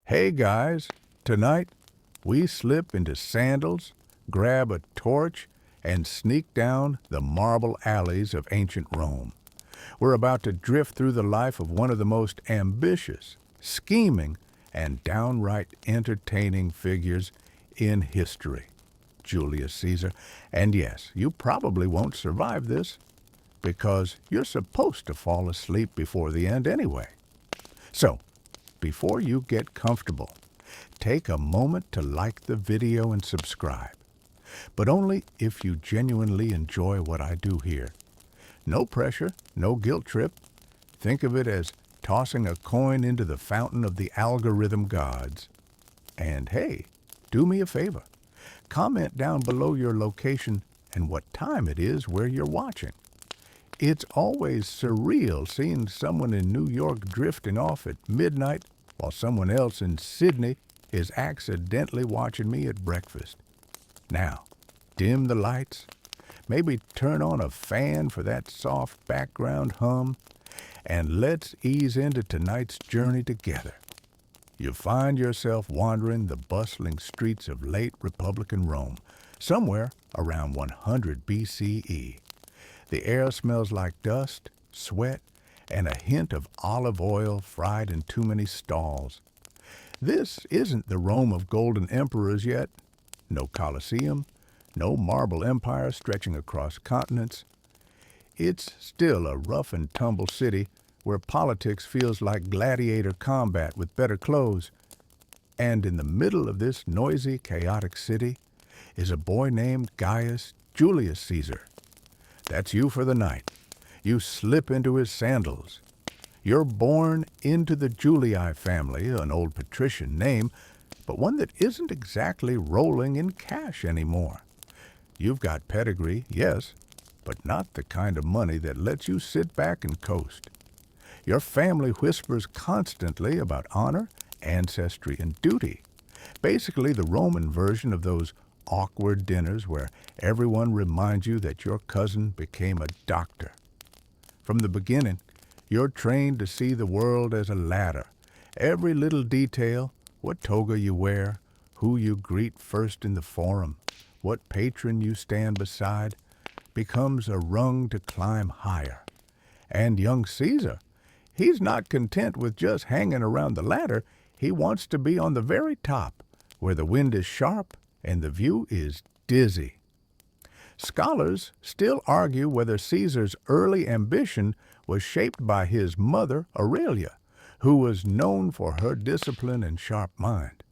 Hey guys, tonight we slip into sandals, grab a torch, and sneak down the marble alleys of ancient Rome. We're about to drift through the life of one of the most ambitious, scheming, and downright entertaining figures in history, Julius Caesar. And yes, you probably won't survive this because you're supposed to fall asleep before the end anyway. So, before you get comfortable, take a moment to like the video and subscribe, but only if you genuinely enjoy what I do here. No pressure, no guilt trip. Think of it as tossing a coin into the fountain of the algorithm gods. And hey, do me a favor. Comment down below your location and what time it is where you're watching. It's always surreal seeing someone in New York drifting off at midnight while someone else in Sydney is accidentally watching me at breakfast. Now, dim the lights, maybe turn on a fan for that soft background hum, and let's ease into tonight's journey together. You find yourself wandering the bustling streets of late Republican Rome, somewhere around 100 BCE. The air smells like dust, sweat, and a hint of olive oil fried in too many stalls. This isn't the Rome of golden emperors yet. No Colosseum, no marble empire stretching across continents. It's still a rough and tumble city where politics feels like gladiator combat with better clothes. And in the middle of this noisy, chaotic city is a boy named Gaius Julius Caesar. That's you for the night. You slip into his sandals. You're born into the Julii family, an old patrician name, but one that isn't exactly rolling in cash anymore. You've got pedigree, yes, but not the kind of money that lets you sit back and coast. Your family whispers constantly about honor, ancestry, and duty. Basically the Roman version of those awkward dinners where everyone reminds you that your cousin became a doctor. From the beginning, you're trained to see the world as a ladder. Every little detail, what toga you wear, who you greet first in the forum, what patron you stand beside, becomes a rung to climb higher. And young Caesar, he's not content with just hanging around the ladder. He wants to be on the very top, where the wind is sharp and the view is dizzy. Scholars still argue whether Caesar's early ambition was shaped by his mother, Aurelia, who was known for her discipline and sharp mind.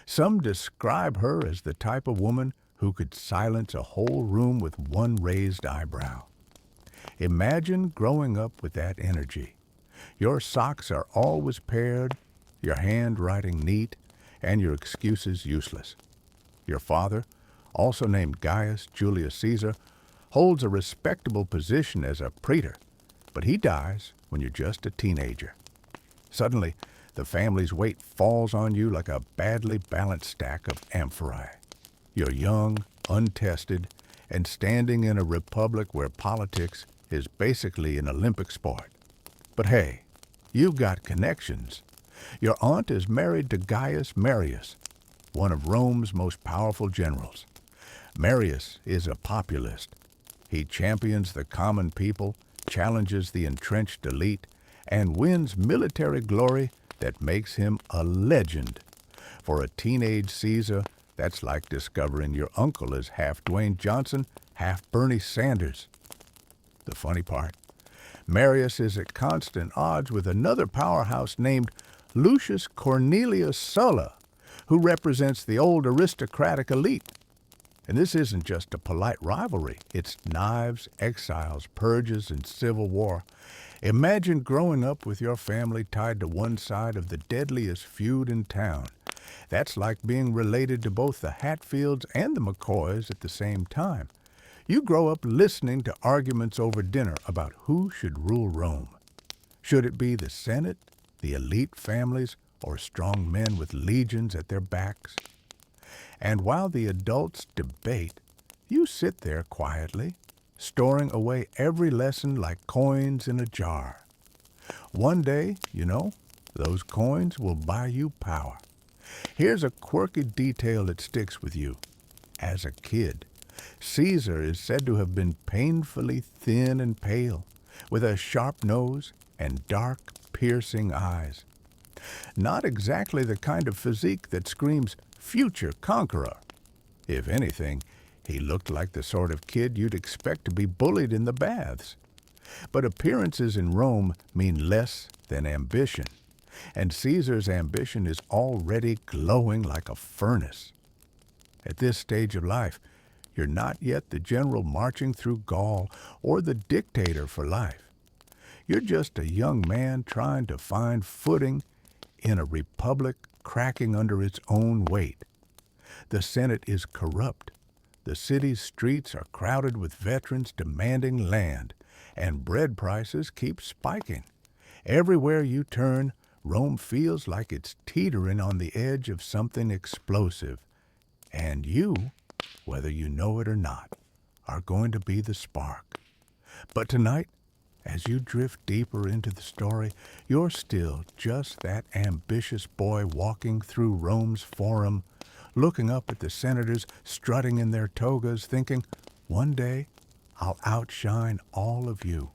Some describe her as the type of woman who could silence a whole room with one raised eyebrow. Imagine growing up with that energy. Your socks are always paired, your handwriting neat, and your excuses useless. Your father, also named Gaius Julius Caesar, holds a respectable position as a praetor, but he dies when you're just a teenager. Suddenly, the family's weight falls on you like a badly balanced stack of amphorae. You're young, untested, and standing in a republic where politics is basically an Olympic sport. But hey, you've got connections. Your aunt is married to Gaius Marius, one of Rome's most powerful generals. Marius is a populist. He champions the common people, challenges the entrenched elite, and wins military glory that makes him a legend. For a teenage Caesar, that's like discovering your uncle is half Dwayne Johnson, half Bernie Sanders. The funny part, Marius is at constant odds with another powerhouse named Lucius Cornelius Sulla, who represents the old aristocratic elite. And this isn't just a polite rivalry. It's knives, exiles, purges, and civil war. Imagine growing up with your family tied to one side of the deadliest feud in town. That's like being related to both the Hatfields and the McCoys at the same time. You grow up listening to arguments over dinner about who should rule Rome. Should it be the Senate, the elite families, or strong men with legions at their backs? And while the adults debate, you sit there quietly, storing away every lesson like coins in a jar. One day, Those coins will buy you power. Here's a quirky detail that sticks with you. As a kid, Caesar is said to have been painfully thin and pale, with a sharp nose and dark, piercing eyes. Not exactly the kind of physique that screams future conqueror. If anything, he looked like the sort of kid you'd expect to be bullied in the baths. But appearances in Rome mean less than ambition, and Caesar's ambition is already glowing like a furnace. At this stage of life, you're not yet the general marching through Gaul or the dictator for life. You're just a young man trying to find footing in a republic cracking under its own weight. The Senate is corrupt. The city's streets are crowded with veterans demanding land, and bread prices keep spiking. Everywhere you turn, Rome feels like it's teetering on the edge of something explosive. And you, whether you know it or not, are going to be the spark. But tonight, as you drift deeper into the story, you're still just that ambitious boy walking through Rome's forum, looking up at the senators strutting in their togas, thinking, one day I'll outshine all of you.